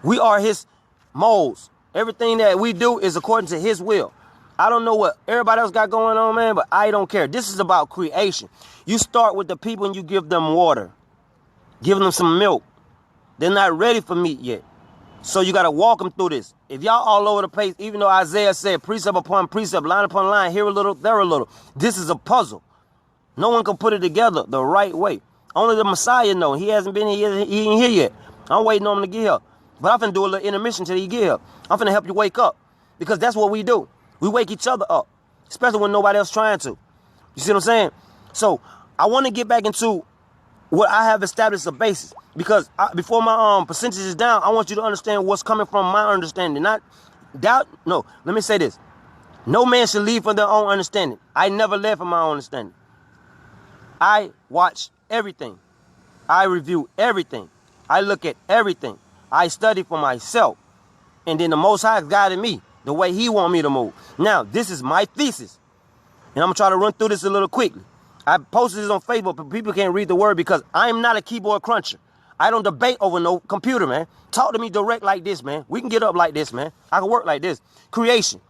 We are his molds. Everything that we do is according to his will. I don't know what everybody else got going on, man, but I don't care. This is about creation. You start with the people and you give them water. Give them some milk. They're not ready for meat yet. So you got to walk them through this. If y'all all over the place, even though Isaiah said precept upon precept, line upon line, here a little, there a little. This is a puzzle. No one can put it together the right way. Only the Messiah know. He hasn't been here. He ain't here yet. I'm waiting on him to get here. But I'm finna do a little intermission till he get here. I'm finna help you wake up. Because that's what we do. We wake each other up. Especially when nobody else trying to. You see what I'm saying? So I want to get back into what I have established a basis. Because before my percentage is down, I want you to understand what's coming from my understanding. Not doubt. No, let me say this. No man should lead from their own understanding. I never led from my own understanding. I watch everything. I review everything. I look at everything. I study for myself. And then the Most High guided me the way he want me to move. Now, this is my thesis. And I'm going to try to run through this a little quickly. I posted this on Facebook, but people can't read the word because I'm not a keyboard cruncher. I don't debate over no computer, man. Talk to me direct like this, man. We can get up like this, man. I can work like this. Creation.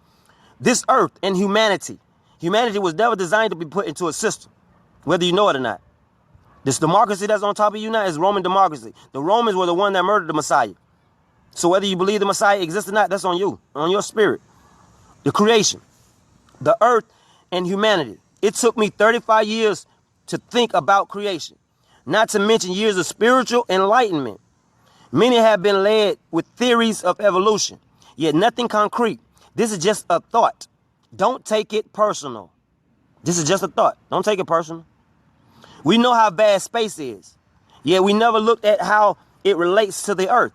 This earth and humanity. Humanity was never designed to be put into a system, whether you know it or not. This democracy that's on top of you now is Roman democracy. The Romans were the one that murdered the Messiah. So whether you believe the Messiah exists or not, that's on you, on your spirit. The creation, the earth and humanity. It took me 35 years to think about creation, not to mention years of spiritual enlightenment. Many have been led with theories of evolution, yet nothing concrete. This is just a thought. Don't take it personal. This is just a thought. Don't take it personal. We know how vast space is, yet we never looked at how it relates to the earth.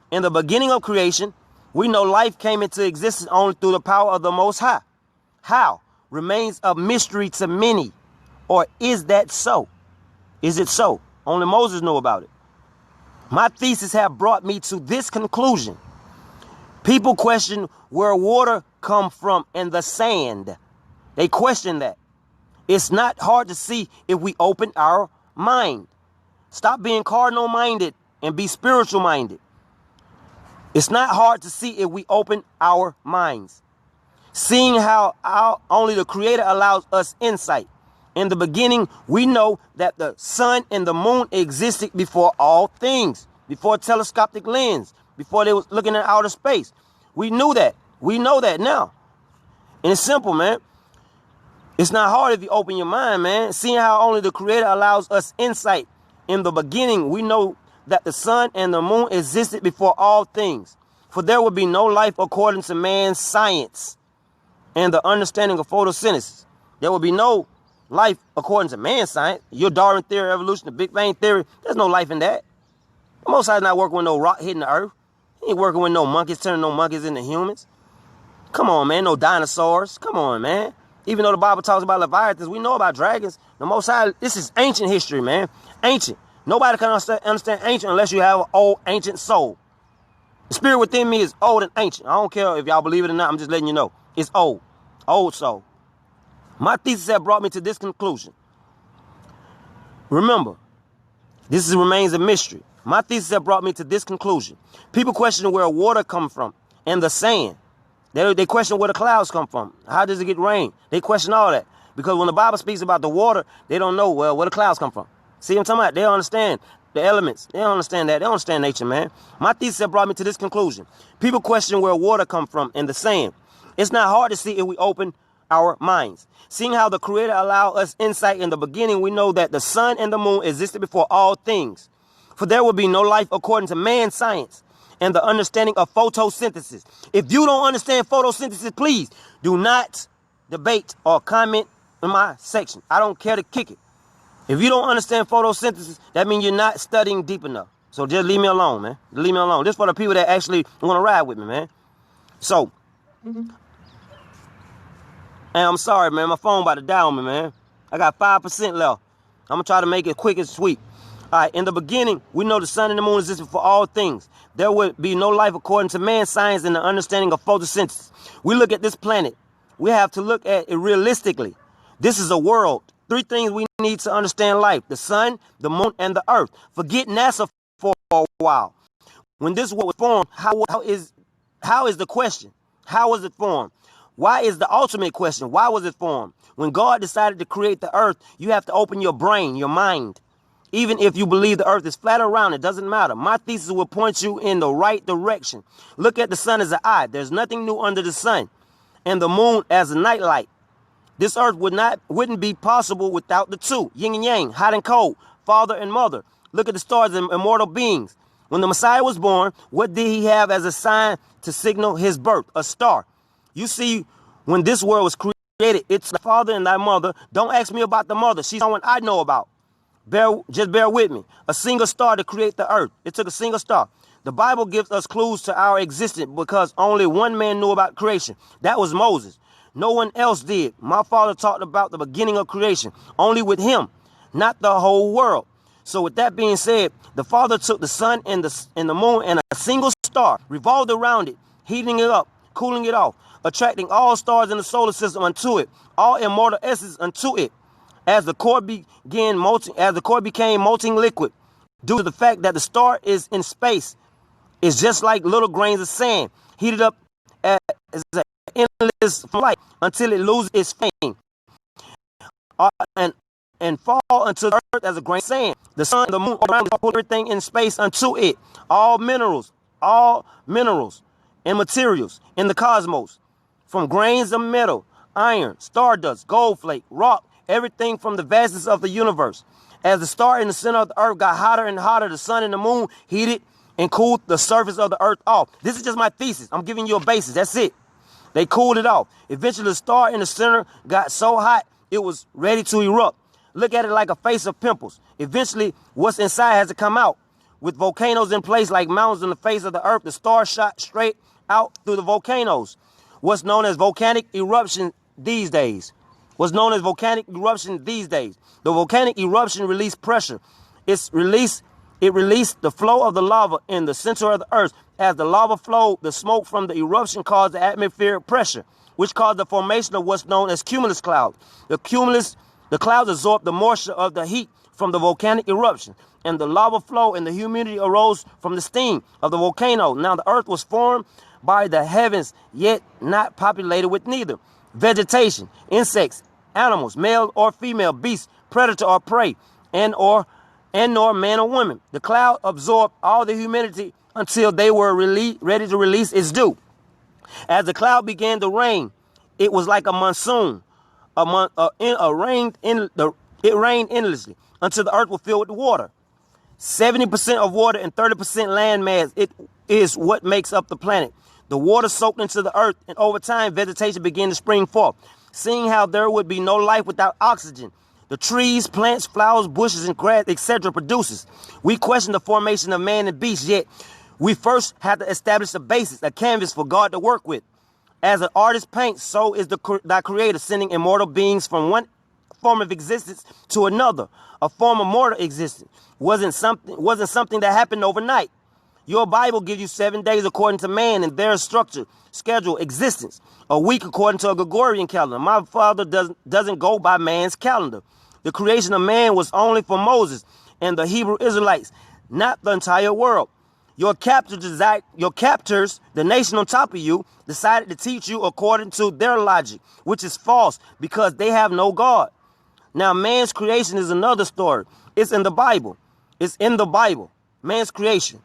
In the beginning of creation, we know life came into existence only through the power of the Most High. How? Remains a mystery to many. Or is that so? Is it so? Only Moses knew about it. My thesis have brought me to this conclusion. People question where water come from and the sand. They question that. It's not hard to see if we open our mind. Stop being cardinal-minded and be spiritual-minded. It's not hard to see if we open our minds. Seeing how only the Creator allows us insight. In the beginning, we know that the sun and the moon existed before all things, before telescopic lens, before they was looking at outer space. We knew that. We know that now. And it's simple, man. It's not hard if you open your mind, man. Seeing how only the Creator allows us insight. In the beginning, we know that the sun and the moon existed before all things. For there would be no life according to man's science and the understanding of photosynthesis. There would be no life according to man's science. Your Darwin theory, evolution, the Big Bang theory, there's no life in that. The Most High's not working with no rock hitting the earth. He ain't working with no monkeys, turning no monkeys into humans. Come on, man. No dinosaurs. Come on, man. Even though the Bible talks about Leviathans, we know about dragons. The Most High, this is ancient history, man. Ancient. Nobody can understand ancient unless you have an old, ancient soul. The spirit within me is old and ancient. I don't care if y'all believe it or not. I'm just letting you know. It's old. Old soul. My thesis have brought me to this conclusion. Remember, this remains a mystery. My thesis have brought me to this conclusion. People question where water comes from and the sand. They question where the clouds come from. How does it get rain? They question all that. Because when the Bible speaks about the water, they don't know, well, where the clouds come from. See what I'm talking about? They don't understand the elements. They don't understand that. They don't understand nature, man. My thesis have brought me to this conclusion. People question where water comes from and the sand. It's not hard to see if we open our minds. Seeing how the Creator allowed us insight in the beginning, we know that the sun and the moon existed before all things. For there will be no life according to man's science and the understanding of photosynthesis. If you don't understand photosynthesis, please do not debate or comment in my section. I don't care to kick it. If you don't understand photosynthesis, that means you're not studying deep enough. So just leave me alone, man. Leave me alone. This is for the people that actually want to ride with me, man. So, and I'm sorry, man. My phone about to die on me, man. I got 5% left. I'm going to try to make it quick and sweet. All right, in the beginning, we know the sun and the moon existed for all things. There would be no life according to man's science and the understanding of photosynthesis. We look at this planet. We have to look at it realistically. This is a world. 3 things we need to understand life: the sun, the moon, and the earth. Forget NASA for a while. When this world was formed, how is the question? How was it formed? Why is the ultimate question? Why was it formed? When God decided to create the earth, you have to open your brain, your mind. Even if you believe the earth is flat or round, it doesn't matter. My thesis will point you in the right direction. Look at the sun as an eye. There's nothing new under the sun. And the moon as a nightlight. This earth wouldn't be possible without the two, yin and yang, hot and cold, father and mother. Look at the stars and immortal beings. When the Messiah was born, what did he have as a sign to signal his birth? A star. You see, when this world was created, it's the father and thy mother. Don't ask me about the mother. She's someone I know about. Just bear with me. A single star to create the earth. It took a single star. The Bible gives us clues to our existence because only one man knew about creation. That was Moses. No one else did. My father talked about the beginning of creation. Only with him, not the whole world. So with that being said, the Father took the sun and the moon and a single star, revolved around it, heating it up, cooling it off, attracting all stars in the solar system unto it, all immortal essence unto it. As the core became molten liquid, due to the fact that the star is in space, it's just like little grains of sand, heated up as an endless flight until it loses its fame and fall into the earth as a grain of sand. The sun and the moon around pull everything in space unto it. All minerals and materials in the cosmos, from grains of metal, iron, stardust, gold flake, rock, everything from the vastness of the universe. As the star in the center of the earth got hotter and hotter, the sun and the moon heated and cooled the surface of the earth off. This is just my thesis. I'm giving you a basis. That's it. They cooled it off. Eventually, the star in the center got so hot, it was ready to erupt. Look at it like a face of pimples. Eventually, what's inside has to come out. With volcanoes in place like mountains on the face of the earth, the star shot straight out through the volcanoes. What's known as volcanic eruption these days. The volcanic eruption released pressure. It released the flow of the lava in the center of the earth. As the lava flowed, the smoke from the eruption caused the atmospheric pressure, which caused the formation of what's known as cumulus clouds. The clouds absorbed the moisture of the heat from the volcanic eruption, and the lava flow and the humidity arose from the steam of the volcano. Now the earth was formed by the heavens, yet not populated with neither vegetation, insects, animals, male or female, beasts, predator or prey, and nor man or woman. The cloud absorbed all the humidity until they were ready to release its dew. As the cloud began to rain, it was like a monsoon. It rained endlessly until the earth was filled with water. 70% of water and 30% land mass. It is what makes up the planet. The water soaked into the earth, and over time, vegetation began to spring forth. Seeing how there would be no life without oxygen, the trees, plants, flowers, bushes, and grass, etc. produces. We question the formation of man and beast, yet we first have to establish a basis, a canvas for God to work with. As an artist paints, so is thy creator sending immortal beings from one form of existence to another. A form of mortal existence wasn't something that happened overnight. Your Bible gives you 7 days according to man and their structure, schedule, existence. A week according to a Gregorian calendar. My father doesn't go by man's calendar. The creation of man was only for Moses and the Hebrew Israelites, not the entire world. Your captors, the nation on top of you, decided to teach you according to their logic, which is false because they have no God. Now, man's creation is another story. It's in the Bible. Man's creation.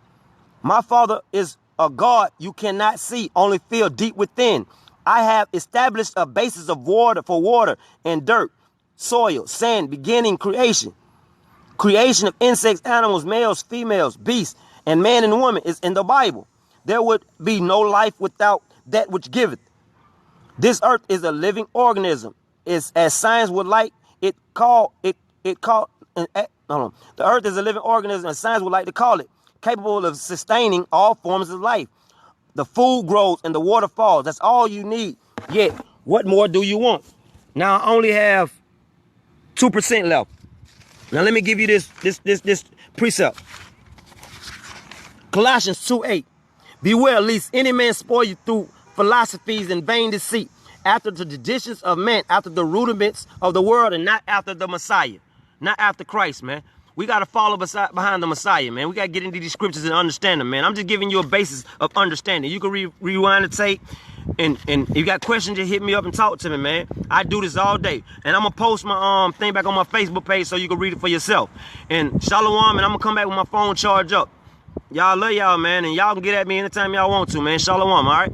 My father is a God you cannot see, only feel deep within. I have established a basis of water and dirt, soil, sand, beginning creation. Creation of insects, animals, males, females, beasts, and man and woman is in the Bible. There would be no life without that which giveth. This earth is a living organism. It's as science would like it call. The earth is a living organism, as science would like to call it, capable of sustaining all forms of life. The food grows and the water falls. That's all you need. Yet, what more do you want? Now I only have 2% left. Now let me give you this precept. Colossians 2:8. Beware lest any man spoil you through philosophies and vain deceit, after the traditions of men, after the rudiments of the world, and not after the Messiah, not after Christ, man. We got to follow behind the Messiah, man. We got to get into these scriptures and understand them, man. I'm just giving you a basis of understanding. You can rewind the tape, and if you got questions, just hit me up and talk to me, man. I do this all day. And I'm going to post my thing back on my Facebook page so you can read it for yourself. And shalom, and I'm going to come back with my phone charged up. Y'all love y'all, man, and y'all can get at me anytime y'all want to, man. Shalom, all right?